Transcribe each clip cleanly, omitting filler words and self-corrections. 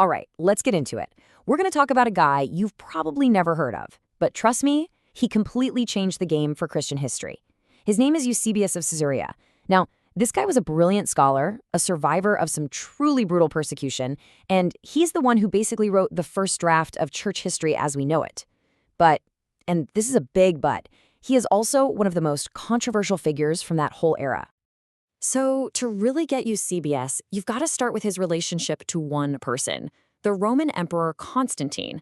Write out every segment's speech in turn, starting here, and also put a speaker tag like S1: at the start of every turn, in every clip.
S1: All right, let's get into it. We're going to talk about a guy you've probably never heard of, but trust me, he completely changed the game for Christian history. His name is Eusebius of Caesarea. Now, this guy was a brilliant scholar, a survivor of some truly brutal persecution, and he's the one who basically wrote the first draft of church history as we know it. But, and this is a big but, he is also one of the most controversial figures from that whole era. So, to really get Eusebius, you've got to start with his relationship to one person, the Roman Emperor Constantine.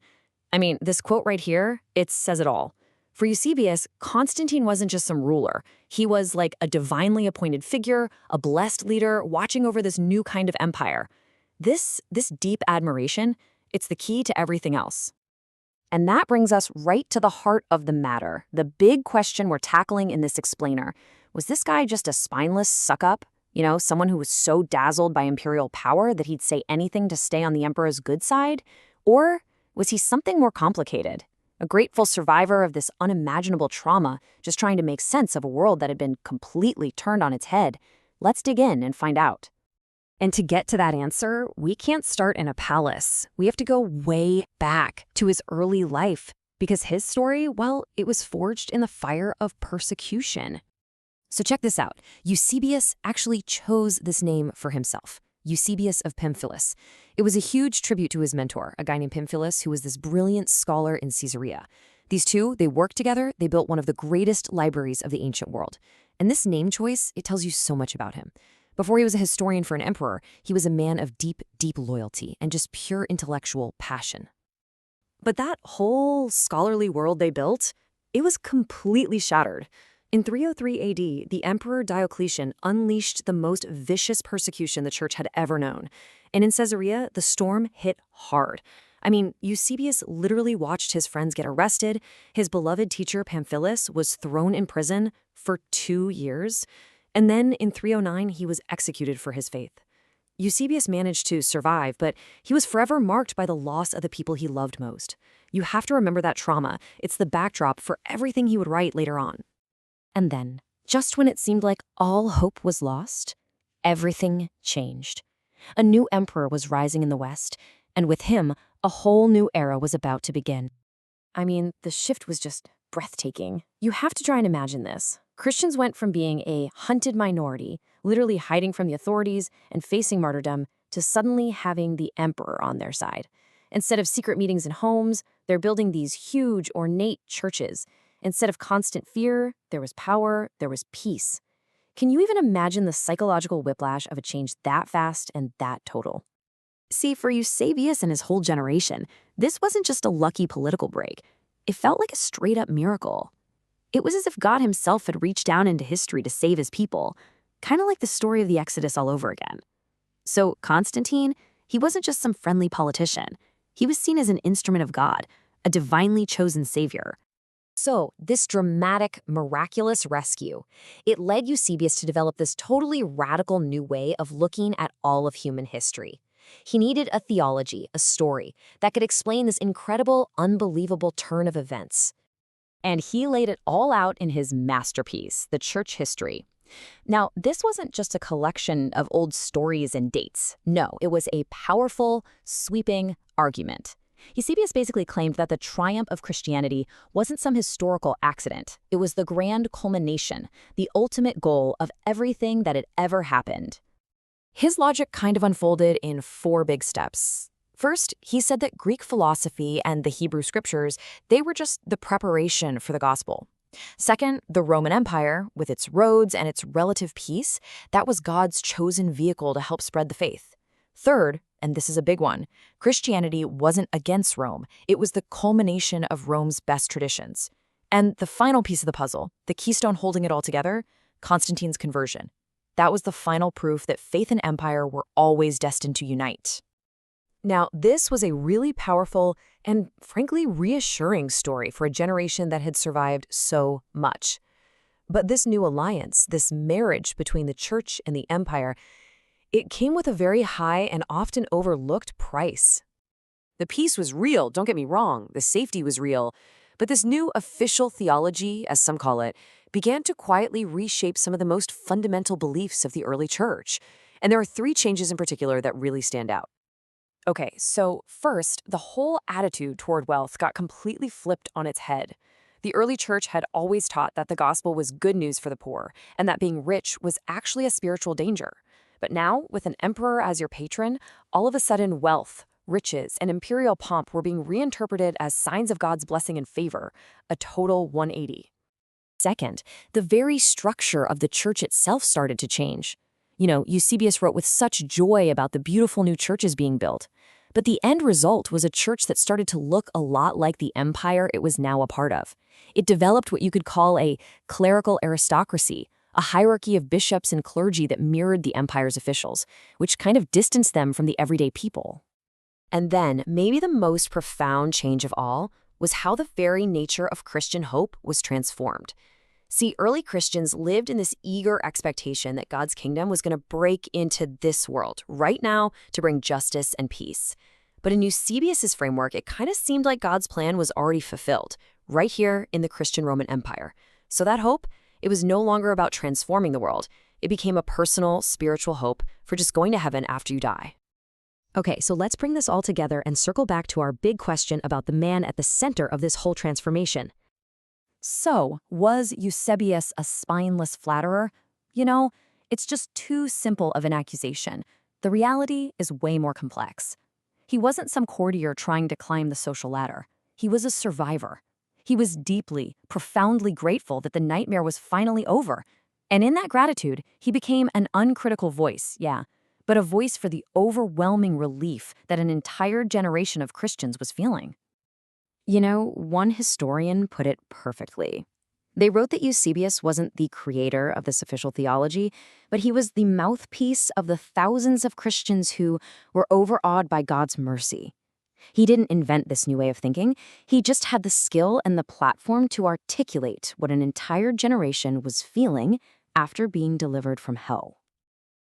S1: I mean, this quote right here, it says it all. For Eusebius, Constantine wasn't just some ruler. He was like a divinely appointed figure, a blessed leader watching over this new kind of empire. This deep admiration, it's the key to everything else. And that brings us right to the heart of the matter, the big question we're tackling in this explainer. Was this guy just a spineless suck-up? You know, someone who was so dazzled by imperial power that he'd say anything to stay on the emperor's good side? Or was he something more complicated? A grateful survivor of this unimaginable trauma, just trying to make sense of a world that had been completely turned on its head? Let's dig in and find out. And to get to that answer, we can't start in a palace. We have to go way back to his early life, because his story, well, it was forged in the fire of persecution. So check this out. Eusebius actually chose this name for himself, Eusebius of Pamphilus. It was a huge tribute to his mentor, a guy named Pamphilus, who was this brilliant scholar in Caesarea. These two, they worked together, they built one of the greatest libraries of the ancient world. And this name choice, it tells you so much about him. Before he was a historian for an emperor, he was a man of deep, deep loyalty and just pure intellectual passion. But that whole scholarly world they built, it was completely shattered. In 303 AD, the Emperor Diocletian unleashed the most vicious persecution the church had ever known. And in Caesarea, the storm hit hard. I mean, Eusebius literally watched his friends get arrested. His beloved teacher Pamphilus was thrown in prison for 2 years. And then in 309, he was executed for his faith. Eusebius managed to survive, but he was forever marked by the loss of the people he loved most. You have to remember that trauma. It's the backdrop for everything he would write later on. And then, just when it seemed like all hope was lost, everything changed. A new emperor was rising in the West, and with him, a whole new era was about to begin. I mean, the shift was just breathtaking. You have to try and imagine this. Christians went from being a hunted minority, literally hiding from the authorities and facing martyrdom, to suddenly having the emperor on their side. Instead of secret meetings in homes, they're building these huge, ornate churches. Instead of constant fear, there was power, there was peace. Can you even imagine the psychological whiplash of a change that fast and that total? See, for Eusebius and his whole generation, this wasn't just a lucky political break. It felt like a straight-up miracle. It was as if God himself had reached down into history to save his people, kind of like the story of the Exodus all over again. So Constantine, he wasn't just some friendly politician. He was seen as an instrument of God, a divinely chosen savior. So, this dramatic, miraculous rescue, it led Eusebius to develop this totally radical new way of looking at all of human history. He needed a theology, a story, that could explain this incredible, unbelievable turn of events. And he laid it all out in his masterpiece, The Church History. Now, this wasn't just a collection of old stories and dates. No, it was a powerful, sweeping argument. Eusebius basically claimed that the triumph of Christianity wasn't some historical accident. It was the grand culmination, the ultimate goal of everything that had ever happened. His logic kind of unfolded in 4 big steps. First, he said that Greek philosophy and the Hebrew scriptures, they were just the preparation for the gospel. Second, the Roman Empire, with its roads and its relative peace, that was God's chosen vehicle to help spread the faith. Third, and this is a big one, Christianity wasn't against Rome. It was the culmination of Rome's best traditions. And the final piece of the puzzle, the keystone holding it all together, Constantine's conversion. That was the final proof that faith and empire were always destined to unite. Now, this was a really powerful and, frankly, reassuring story for a generation that had survived so much. But this new alliance, this marriage between the church and the empire, it came with a very high and often overlooked price. The peace was real, don't get me wrong, the safety was real, but this new official theology, as some call it, began to quietly reshape some of the most fundamental beliefs of the early church. And there are 3 changes in particular that really stand out. Okay, so first, the whole attitude toward wealth got completely flipped on its head. The early church had always taught that the gospel was good news for the poor, and that being rich was actually a spiritual danger. But now, with an emperor as your patron, all of a sudden wealth, riches, and imperial pomp were being reinterpreted as signs of God's blessing and favor, a total 180. Second, the very structure of the church itself started to change. Eusebius wrote with such joy about the beautiful new churches being built. But the end result was a church that started to look a lot like the empire it was now a part of. It developed what you could call a clerical aristocracy, a hierarchy of bishops and clergy that mirrored the empire's officials, which kind of distanced them from the everyday people. And then, maybe the most profound change of all was how the very nature of Christian hope was transformed. See, early Christians lived in this eager expectation that God's kingdom was going to break into this world right now to bring justice and peace. But in Eusebius's framework, it kind of seemed like God's plan was already fulfilled, right here in the Christian Roman Empire. So that hope, it was no longer about transforming the world. It became a personal, spiritual hope for just going to heaven after you die. Okay, so let's bring this all together and circle back to our big question about the man at the center of this whole transformation. So, was Eusebius a spineless flatterer? It's just too simple of an accusation. The reality is way more complex. He wasn't some courtier trying to climb the social ladder. He was a survivor. He was deeply, profoundly grateful that the nightmare was finally over. And in that gratitude, he became an uncritical voice, yeah, but a voice for the overwhelming relief that an entire generation of Christians was feeling. One historian put it perfectly. They wrote that Eusebius wasn't the creator of this official theology, but he was the mouthpiece of the thousands of Christians who were overawed by God's mercy. He didn't invent this new way of thinking. He just had the skill and the platform to articulate what an entire generation was feeling after being delivered from hell.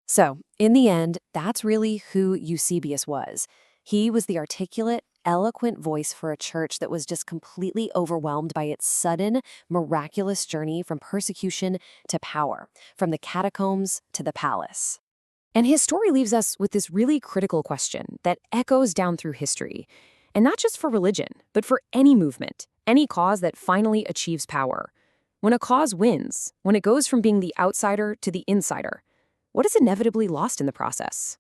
S1: So, in the end, that's really who Eusebius was. He was the articulate, eloquent voice for a church that was just completely overwhelmed by its sudden, miraculous journey from persecution to power, from the catacombs to the palace. And his story leaves us with this really critical question that echoes down through history, and not just for religion, but for any movement, any cause that finally achieves power. When a cause wins, when it goes from being the outsider to the insider, what is inevitably lost in the process?